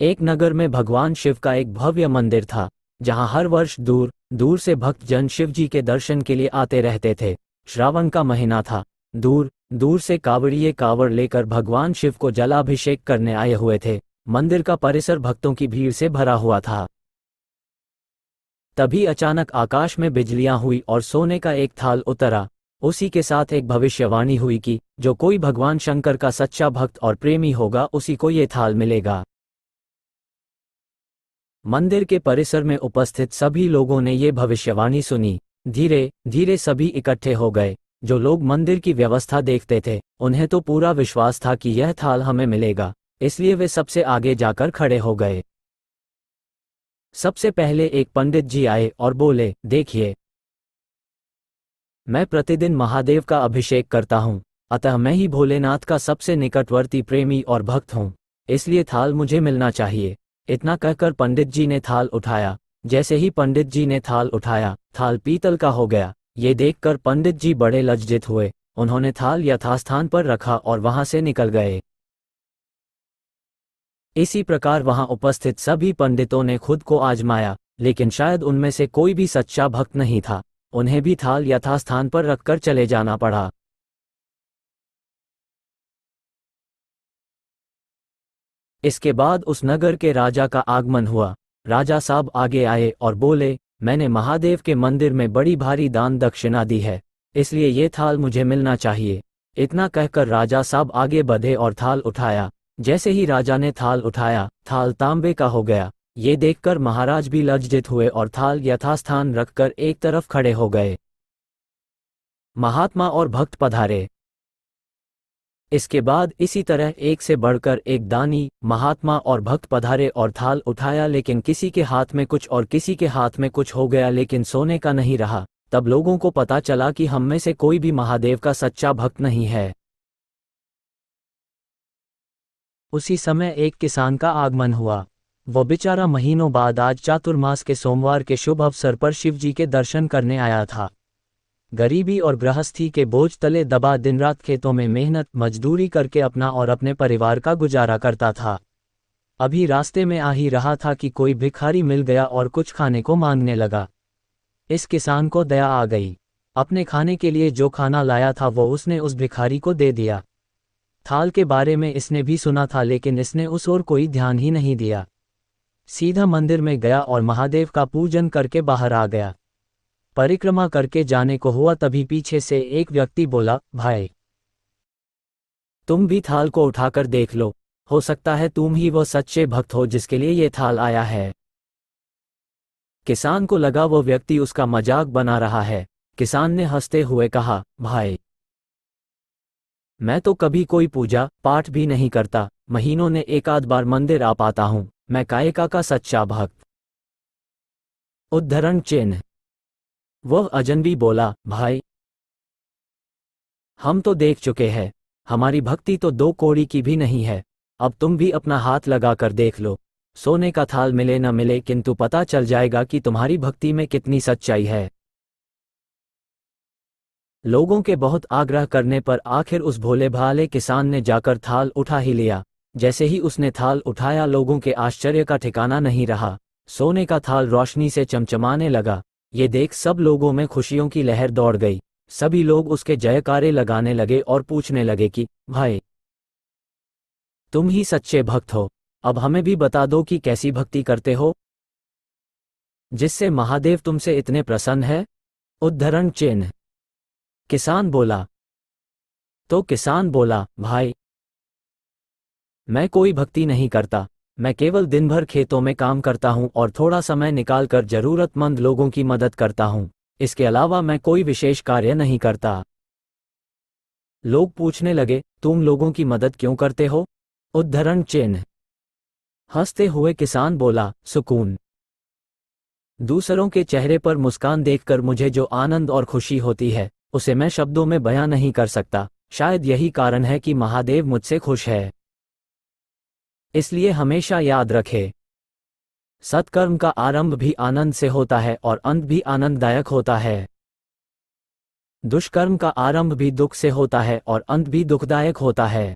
एक नगर में भगवान शिव का एक भव्य मंदिर था, जहां हर वर्ष दूर दूर से भक्त जन शिव जी के दर्शन के लिए आते रहते थे। श्रावण का महीना था। दूर दूर से कांवड़िए कांवड़ लेकर भगवान शिव को जलाभिषेक करने आए हुए थे। मंदिर का परिसर भक्तों की भीड़ से भरा हुआ था। तभी अचानक आकाश में बिजलियां हुई और सोने का एक थाल उतरा। उसी के साथ एक भविष्यवाणी हुई कि जो कोई भगवान शंकर का सच्चा भक्त और प्रेमी होगा उसी को ये थाल मिलेगा। मंदिर के परिसर में उपस्थित सभी लोगों ने ये भविष्यवाणी सुनी। धीरे धीरे सभी इकट्ठे हो गए। जो लोग मंदिर की व्यवस्था देखते थे, उन्हें तो पूरा विश्वास था कि यह थाल हमें मिलेगा, इसलिए वे सबसे आगे जाकर खड़े हो गए। सबसे पहले एक पंडित जी आए और बोले, देखिए, मैं प्रतिदिन महादेव का अभिषेक करता हूँ, अतः मैं ही भोलेनाथ का सबसे निकटवर्ती प्रेमी और भक्त हूँ, इसलिए थाल मुझे मिलना चाहिए। इतना कहकर पंडित जी ने थाल उठाया। जैसे ही पंडित जी ने थाल उठाया, थाल पीतल का हो गया। ये देखकर पंडित जी बड़े लज्जित हुए। उन्होंने थाल यथास्थान पर रखा और वहां से निकल गए। इसी प्रकार वहां उपस्थित सभी पंडितों ने खुद को आजमाया, लेकिन शायद उनमें से कोई भी सच्चा भक्त नहीं था। उन्हें भी थाल यथास्थान पर रखकर चले जाना पड़ा। इसके बाद उस नगर के राजा का आगमन हुआ। राजा साहब आगे आए और बोले, मैंने महादेव के मंदिर में बड़ी भारी दान दक्षिणा दी है, इसलिए ये थाल मुझे मिलना चाहिए। इतना कहकर राजा साहब आगे बढ़े और थाल उठाया। जैसे ही राजा ने थाल उठाया, थाल तांबे का हो गया। ये देखकर महाराज भी लज्जित हुए और थाल यथास्थान रखकर एक तरफ खड़े हो गए। महात्मा और भक्त पधारे। इसके बाद इसी तरह एक से बढ़कर एक दानी, महात्मा और भक्त पधारे और थाल उठाया, लेकिन किसी के हाथ में कुछ और किसी के हाथ में कुछ हो गया, लेकिन सोने का नहीं रहा। तब लोगों को पता चला कि हम में से कोई भी महादेव का सच्चा भक्त नहीं है। उसी समय एक किसान का आगमन हुआ। वो बेचारा महीनों बाद आज चातुर्मास के सोमवार के शुभ अवसर पर शिव जी के दर्शन करने आया था। गरीबी और गृहस्थी के बोझ तले दबा दिन रात खेतों में मेहनत मजदूरी करके अपना और अपने परिवार का गुजारा करता था। अभी रास्ते में आ ही रहा था कि कोई भिखारी मिल गया और कुछ खाने को मांगने लगा। इस किसान को दया आ गई। अपने खाने के लिए जो खाना लाया था वो उसने उस भिखारी को दे दिया। थाल के बारे में इसने भी सुना था, लेकिन इसने उस ओर कोई ध्यान ही नहीं दिया। सीधा मंदिर में गया और महादेव का पूजन करके बाहर आ गया। परिक्रमा करके जाने को हुआ, तभी पीछे से एक व्यक्ति बोला, भाई, तुम भी थाल को उठाकर देख लो, हो सकता है तुम ही वो सच्चे भक्त हो जिसके लिए ये थाल आया है। किसान को लगा वो व्यक्ति उसका मजाक बना रहा है। किसान ने हंसते हुए कहा, भाई, मैं तो कभी कोई पूजा पाठ भी नहीं करता, महीनों ने एक आध बार मंदिर आ पाता हूं, मैं कायका का सच्चा भक्त। उद्धरण चिन्ह। वह अजनबी बोला, भाई, हम तो देख चुके हैं, हमारी भक्ति तो दो कौड़ी की भी नहीं है। अब तुम भी अपना हाथ लगाकर देख लो, सोने का थाल मिले न मिले, किंतु पता चल जाएगा कि तुम्हारी भक्ति में कितनी सच्चाई है। लोगों के बहुत आग्रह करने पर आखिर उस भोले भाले किसान ने जाकर थाल उठा ही लिया। जैसे ही उसने थाल उठाया, लोगों के आश्चर्य का ठिकाना नहीं रहा। सोने का थाल रोशनी से चमचमाने लगा। ये देख सब लोगों में खुशियों की लहर दौड़ गई। सभी लोग उसके जयकारे लगाने लगे और पूछने लगे कि भाई, तुम ही सच्चे भक्त हो, अब हमें भी बता दो कि कैसी भक्ति करते हो, जिससे महादेव तुमसे इतने प्रसन्न है। उद्धरण चिन्ह। किसान बोला, भाई, मैं कोई भक्ति नहीं करता, मैं केवल दिन भर खेतों में काम करता हूं और थोड़ा समय निकालकर जरूरतमंद लोगों की मदद करता हूं। इसके अलावा मैं कोई विशेष कार्य नहीं करता। लोग पूछने लगे, तुम लोगों की मदद क्यों करते हो? उद्धरण चिन्ह। हंसते हुए किसान बोला, सुकून। दूसरों के चेहरे पर मुस्कान देखकर मुझे जो आनंद और खुशी होती है, उसे मैं शब्दों में बयां नहीं कर सकता। शायद यही कारण है कि महादेव मुझसे खुश है। इसलिए हमेशा याद रखे, सत्कर्म का आरंभ भी आनंद से होता है और अंत भी आनंददायक होता है। दुष्कर्म का आरंभ भी दुख से होता है और अंत भी दुखदायक होता है।